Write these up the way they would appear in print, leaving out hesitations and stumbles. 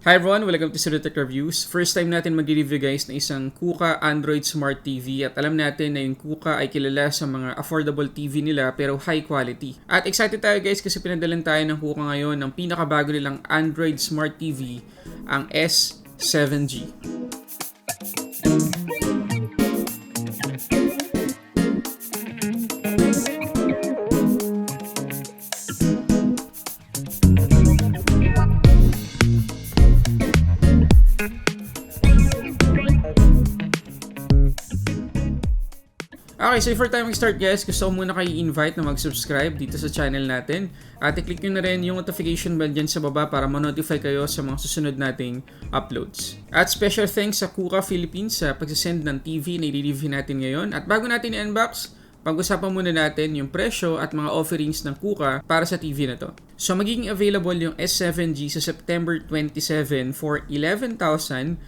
Hi everyone! Welcome to Sulit Reviews. First time natin mag-review guys na isang Coocaa Android Smart TV at alam natin na yung Coocaa ay kilala sa mga affordable TV nila pero high quality. At excited tayo guys kasi pinadalan tayo ng Coocaa ngayon ng pinakabago nilang Android Smart TV, ang S7G. Okay, so before tayo mag-start guys, gusto ko muna kayo i-invite na mag-subscribe dito sa channel natin at i-click nyo na rin yung notification bell dyan sa baba para ma-notify kayo sa mga susunod nating uploads. At special thanks sa Coocaa Philippines sa pagsasend ng TV na i-review natin ngayon. At bago natin i-unbox, pag-usapan muna natin yung presyo at mga offerings ng Coocaa para sa TV na to. So magiging available yung S7G sa September 27 for 11,990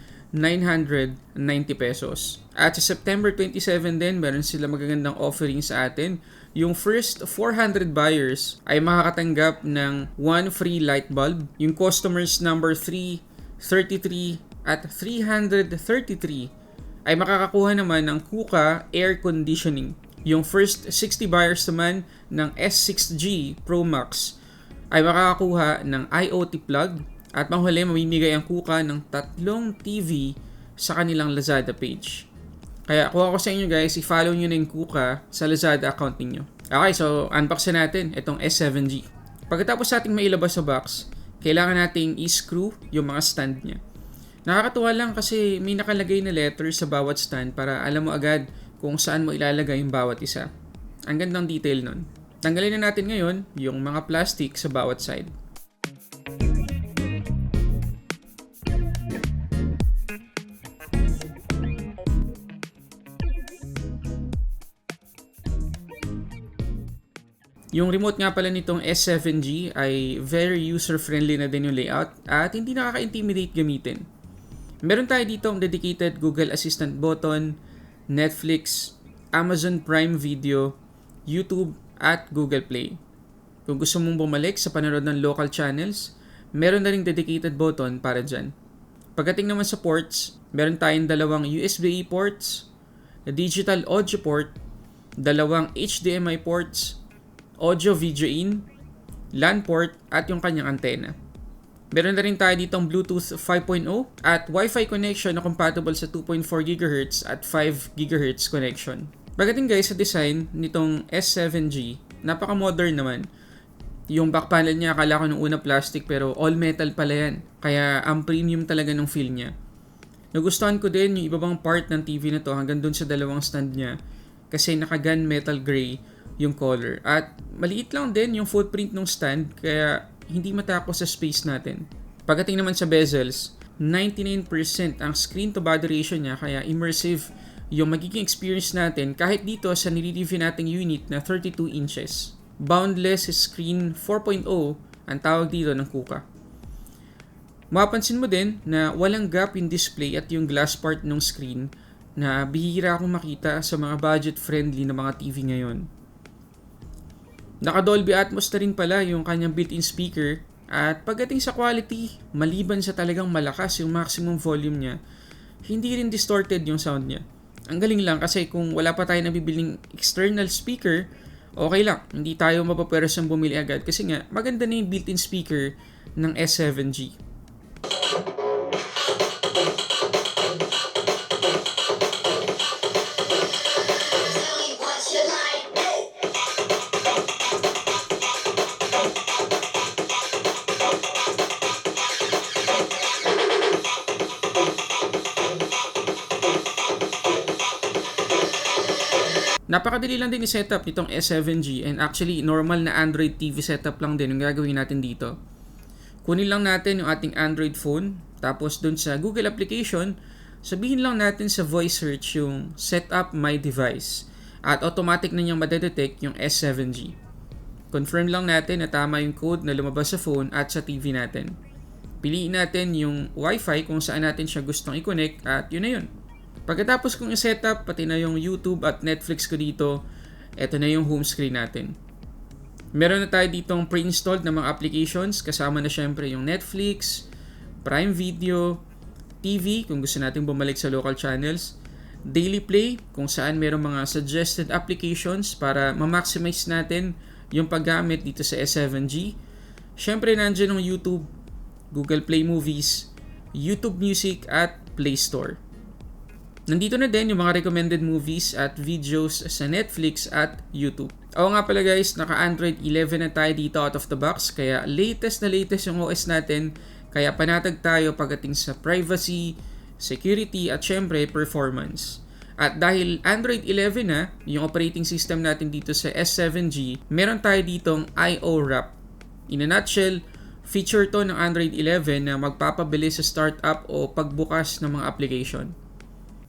pesos. At sa September 27 din, meron sila magagandang offering sa atin. Yung first 400 buyers ay makakatanggap ng 1 free light bulb. Yung customers number 3, 33 at 333 ay makakakuha naman ng Coocaa air conditioning. Yung first 60 buyers naman ng S6G Pro Max ay makakakuha ng IoT plug. At panghuli, mamimigay ang Coocaa ng 3 TV sa kanilang Lazada page. Kaya kuha ko sa inyo guys, i-follow nyo na yung Coocaa sa Lazada account ninyo. Okay, so unbox na natin itong S7G. Pagkatapos nating mailabas sa box, kailangan nating i-screw yung mga stand niya. Nakakatuwa lang kasi may nakalagay na letter sa bawat stand para alam mo agad kung saan mo ilalagay yung bawat isa. Ang gandang detail nun. Tanggalin na natin ngayon yung mga plastic sa bawat side. Yung remote nga pala nitong S7G ay very user-friendly na din yung layout at hindi nakaka-intimidate gamitin. Meron tayo dito ang dedicated Google Assistant button, Netflix, Amazon Prime Video, YouTube at Google Play. Kung gusto mong bumalik sa panonood ng local channels, meron na ring dedicated button para dyan. Pagdating naman sa ports, meron tayong dalawang USB-A ports, digital audio port, dalawang HDMI ports, audio video in, LAN port at yung kanyang antena. Meron na rin tayo ditong Bluetooth 5.0 at Wi-Fi connection na compatible sa 2.4 GHz at 5 GHz connection. Pagdating guys sa design nitong S7G, napaka-modern naman. Yung back panel niya akala ko nung una plastic pero all metal pala yan. Kaya ang premium talaga ng feel niya. Nagustuhan ko din yung ibabang part ng TV na to hanggang dun sa dalawang stand niya kasi naka-gun metal gray yung color. At maliit lang din yung footprint ng stand kaya hindi matakos sa space natin. Pagdating naman sa bezels, 99% ang screen to body ratio niya kaya immersive yung magiging experience natin kahit dito sa nire-review nating unit na 32 inches. Boundless Screen 4.0 ang tawag dito ng Coocaa. Mapapansin mo din na walang gap yung display at yung glass part ng screen na bihira akong makita sa mga budget-friendly na mga TV ngayon. Naka-Dolby Atmos na rin pala yung kanyang built-in speaker at pagdating sa quality, maliban sa talagang malakas yung maximum volume niya, hindi rin distorted yung sound niya. Ang galing lang kasi kung wala pa tayo nabibiling external speaker, okay lang, hindi tayo mapapwersang bumili agad kasi nga maganda na yung built-in speaker ng S7G. Napakadali lang din i-setup itong S7G and actually normal na Android TV setup lang din yung gagawin natin dito. Kunin lang natin yung ating Android phone, tapos dun sa Google application, sabihin lang natin sa voice search yung setup my device at automatic na niyang madedetect yung S7G. Confirm lang natin na tama yung code na lumabas sa phone at sa TV natin. Piliin natin yung Wi-Fi kung saan natin siya gustong i-connect at yun na yun. Pagkatapos kong i-setup, pati na yung YouTube at Netflix ko dito, eto na yung home screen natin. Meron na tayo ditong pre-installed na mga applications, kasama na syempre yung Netflix, Prime Video, TV kung gusto natin bumalik sa local channels, Daily Play kung saan mayroong mga suggested applications para ma-maximize natin yung paggamit dito sa S7G. Syempre nandiyan ang YouTube, Google Play Movies, YouTube Music at Play Store. Nandito na din yung mga recommended movies at videos sa Netflix at YouTube. Oo nga pala guys, naka-Android 11 na tayo dito out of the box, kaya latest na latest yung OS natin, kaya panatag tayo pagdating sa privacy, security at syempre performance. At dahil Android 11 na, yung operating system natin dito sa S7G, meron tayo ditong I/O wrap. In a nutshell, feature to ng Android 11 na magpapabilis sa startup o pagbukas ng mga application.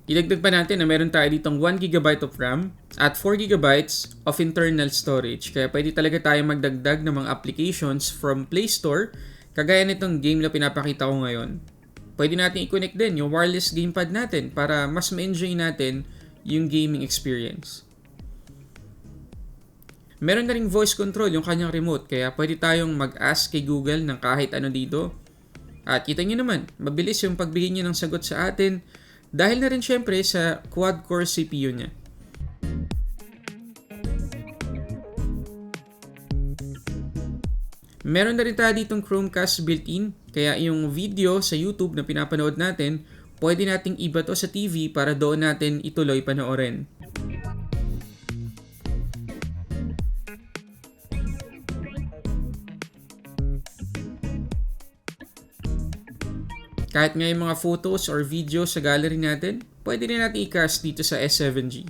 Idagdag pa natin na meron tayo ditong 1GB of RAM at 4GB of internal storage. Kaya pwede talaga tayo magdagdag ng mga applications from Play Store, kagaya nitong game na pinapakita ko ngayon. Pwede natin i-connect din yung wireless gamepad natin para mas ma-enjoy natin yung gaming experience. Meron na ring voice control yung kanyang remote, kaya pwede tayong mag-ask kay Google ng kahit ano dito. At kita nyo naman, mabilis yung pagbigay niya ng sagot sa atin dahil na rin syempre sa quad-core CPU niya. Meron na rin tayo ditong Chromecast built-in, kaya yung video sa YouTube na pinapanood natin, pwede nating ibato sa TV para doon natin ituloy panoorin. Kahit nga yung mga photos or videos sa gallery natin, pwede rin natin i-cast dito sa S7G.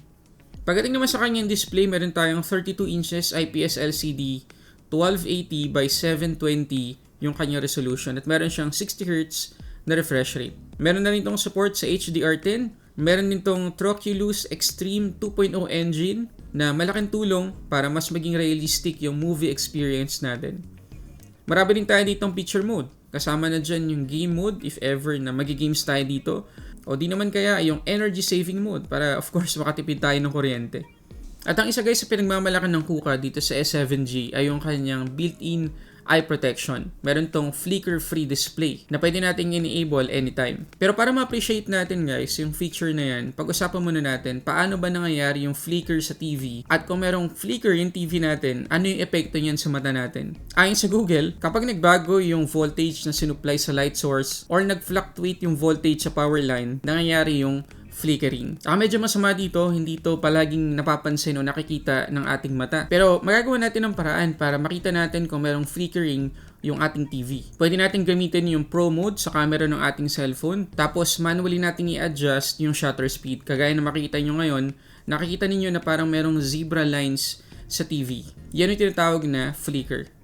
Pagdating naman sa kanyang display, meron tayong 32 inches IPS LCD, 1280 by 720 yung kanyang resolution at meron siyang 60Hz na refresh rate. Meron na rin itong support sa HDR10, meron din itong Oculus Extreme 2.0 engine na malaking tulong para mas maging realistic yung movie experience natin. Marami din tayo ditong picture mode. Kasama na dyan yung game mode if ever na magigames tayo dito. O di naman kaya yung energy saving mode para of course makatipid tayo ng kuryente. At ang isa guys sa pinagmamalakan ng Coocaa dito sa S7G ay yung kanyang built-in eye protection. Meron tong flicker-free display na pwede nating enable anytime. Pero para ma-appreciate natin guys yung feature na yan, pag-usapan muna natin paano ba nangyayari yung flicker sa TV at kung merong flicker yung TV natin, ano yung epekto niyan sa mata natin. Ayon sa Google, kapag nagbago yung voltage na sinupply sa light source or nag-fluctuate yung voltage sa power line, nangyayari yung flickering. Medyo masama dito, hindi to palaging napapansin o nakikita ng ating mata. Pero magagawa natin ng paraan para makita natin kung merong flickering yung ating TV. Pwede natin gamitin yung Pro mode sa camera ng ating cellphone, tapos manually natin i-adjust yung shutter speed. Kagaya na makikita nyo ngayon, nakikita ninyo na parang merong zebra lines sa TV. Yan yung tinatawag na flicker.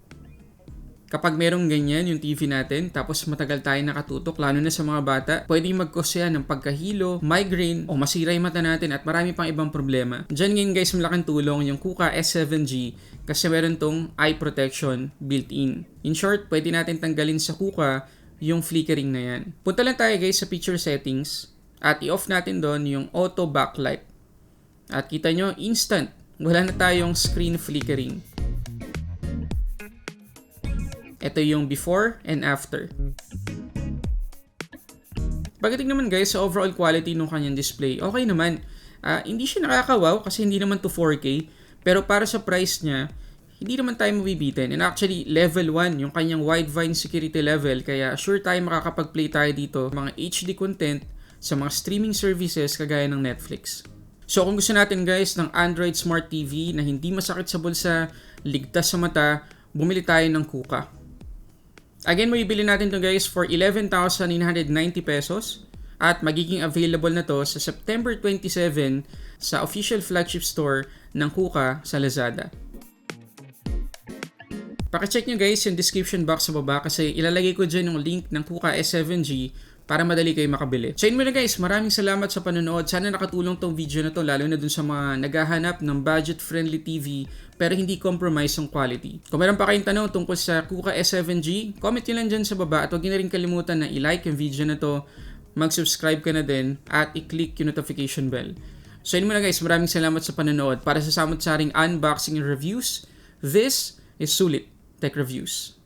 Kapag merong ganyan yung TV natin, tapos matagal tayo nakatutok, lalo na sa mga bata, pwedeng mag-cause yan ng pagkahilo, migraine, o masira yung mata natin at marami pang ibang problema. Diyan ngayon guys, malaking tulong yung Coocaa S7G kasi meron tong eye protection built-in. In short, pwede natin tanggalin sa Coocaa yung flickering na yan. Punta lang tayo guys sa picture settings at i-off natin doon yung auto backlight. At kita nyo, instant, wala na tayong screen flickering. Ito yung before and after. Pagdating naman guys sa overall quality ng kanyang display, okay naman. Hindi siya nakakawaw kasi hindi naman to 4K. Pero para sa price niya, hindi naman tayo mabibitin. And actually, level 1 yung kanyang Widevine security level. Kaya sure tayo makakapag-play tayo dito mga HD content sa mga streaming services kagaya ng Netflix. So kung gusto natin guys ng Android Smart TV na hindi masakit sa bulsa, ligtas sa mata, bumili tayo ng Coocaa. Again, mabibili natin ito guys for 11,990 pesos at magiging available na to sa September 27 sa official flagship store ng Coocaa sa Lazada. Pakicheck nyo guys yung description box sa baba kasi ilalagay ko dyan yung link ng Coocaa S7G para madali kayo makabili. So yun muna guys, maraming salamat sa panonood. Sana nakatulong tong video na to lalo na dun sa mga naghahanap ng budget-friendly TV pero hindi compromise ang quality. Kung meron pa kayong tanong tungkol sa Coocaa S7G, comment nyo lang dyan sa baba at huwag nyo na rin kalimutan na i-like yung video na to, mag-subscribe ka na din at i-click yung notification bell. So yun muna guys, maraming salamat sa panonood. Para sa samot-saring unboxing and reviews, this is Sulit Tech Reviews.